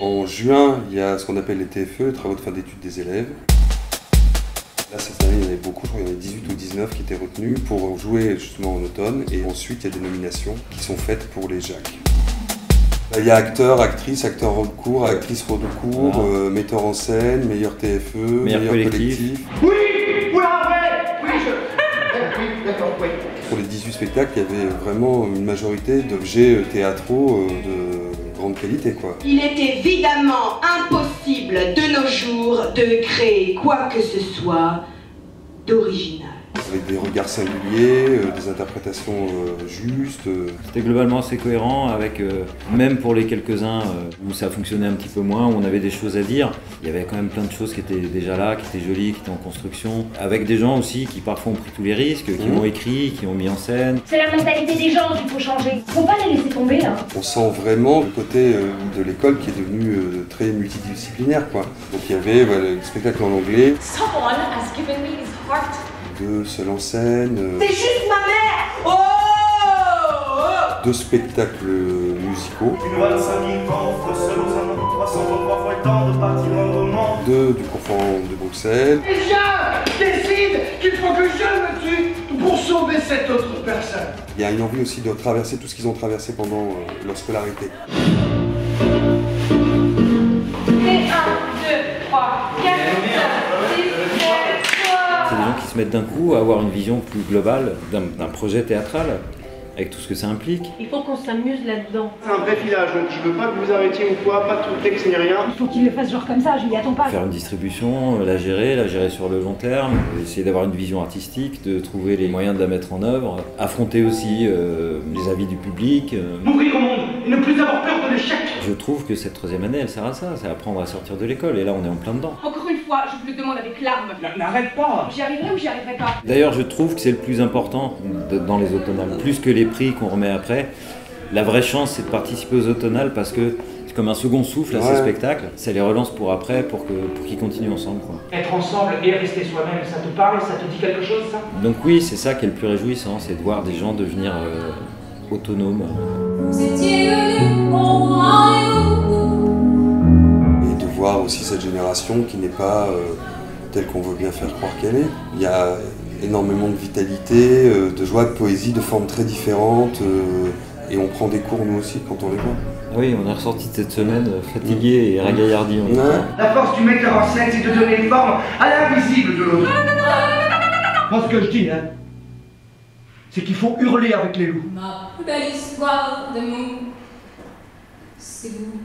En juin, il y a ce qu'on appelle les TFE, les travaux de fin d'études des élèves. Là, cette année, il y en avait beaucoup, je crois qu'il y en avait 18 ou 19 qui étaient retenus pour jouer justement en automne. Et ensuite, il y a des nominations qui sont faites pour les JAC. Là, il y a acteur, actrice, acteur rôle court, actrice rôle court, voilà. Metteur en scène, meilleur TFE, meilleur collectif. Oui, oula, ouais, oui, oui, d'accord, oui. Pour les 18 spectacles, il y avait vraiment une majorité d'objets théâtraux de grande qualité, quoi. Il est évidemment impossible de nos jours de créer quoi que ce soit d'original. Avec des regards singuliers, des interprétations justes. C'était globalement assez cohérent avec, même pour les quelques-uns où ça fonctionnait un petit peu moins, où on avait des choses à dire, il y avait quand même plein de choses qui étaient déjà là, qui étaient jolies, qui étaient en construction, avec des gens aussi qui parfois ont pris tous les risques, qui ont écrit, qui ont mis en scène. C'est la mentalité des gens qu'il faut changer, faut pas les laisser tomber là. On sent vraiment le côté de l'école qui est devenu très multidisciplinaire, quoi. Donc il y avait le spectacle en anglais. Someone has given me his heart. Deux seuls en scène. C'est juste ma mère. Oh, deux spectacles musicaux. Une valse à mi-temps, seul aux amours, 333 fois le temps de bâtir un roman. Deux du Confort de Bruxelles. Et je décide qu'il faut que je me tue pour sauver cette autre personne. Il y a une envie aussi de traverser tout ce qu'ils ont traversé pendant leur scolarité. C'est des gens qui se mettent d'un coup à avoir une vision plus globale d'un projet théâtral, avec tout ce que ça implique. Il faut qu'on s'amuse là-dedans. C'est un vrai filage, donc je veux pas que vous arrêtiez ou quoi, pas de texte ni rien. Il faut qu'il le fasse genre comme ça, je m'y attends pas. Faire une distribution, la gérer sur le long terme, essayer d'avoir une vision artistique, de trouver les moyens de la mettre en œuvre, affronter aussi les avis du public. M'ouvrir au monde et ne plus avoir peur de l'échec. Je trouve que cette troisième année, elle sert à ça, c'est apprendre à sortir de l'école, et là on est en plein dedans. Encore une fois, je vous le demande avec larmes. N'arrête pas. J'y arriverai ou j'y arriverai pas? D'ailleurs, je trouve que c'est le plus important dans les automnales, plus que les prix qu'on remet après. La vraie chance, c'est de participer aux automnales parce que c'est comme un second souffle à ces spectacles. Ça les relance pour après, pour qu'ils continuent ensemble, quoi. Être ensemble et rester soi-même, ça te parle, ça te dit quelque chose, ça? Donc oui, c'est ça qui est le plus réjouissant, c'est de voir des gens devenir autonomes. Et de voir aussi cette génération qui n'est pas telle qu'on veut bien faire croire qu'elle est. Il y a énormément de vitalité, de joie, de poésie, de formes très différentes. Et on prend des cours nous aussi quand on les voit. Oui, on est ressorti de cette semaine fatigué et ragaillardi en même temps. La force du metteur en scène, c'est de donner forme à l'invisible de l'autre. Moi, ce que je dis, hein, c'est qu'il faut hurler avec les loups. Ma plus belle histoire d'amour, c'est vous.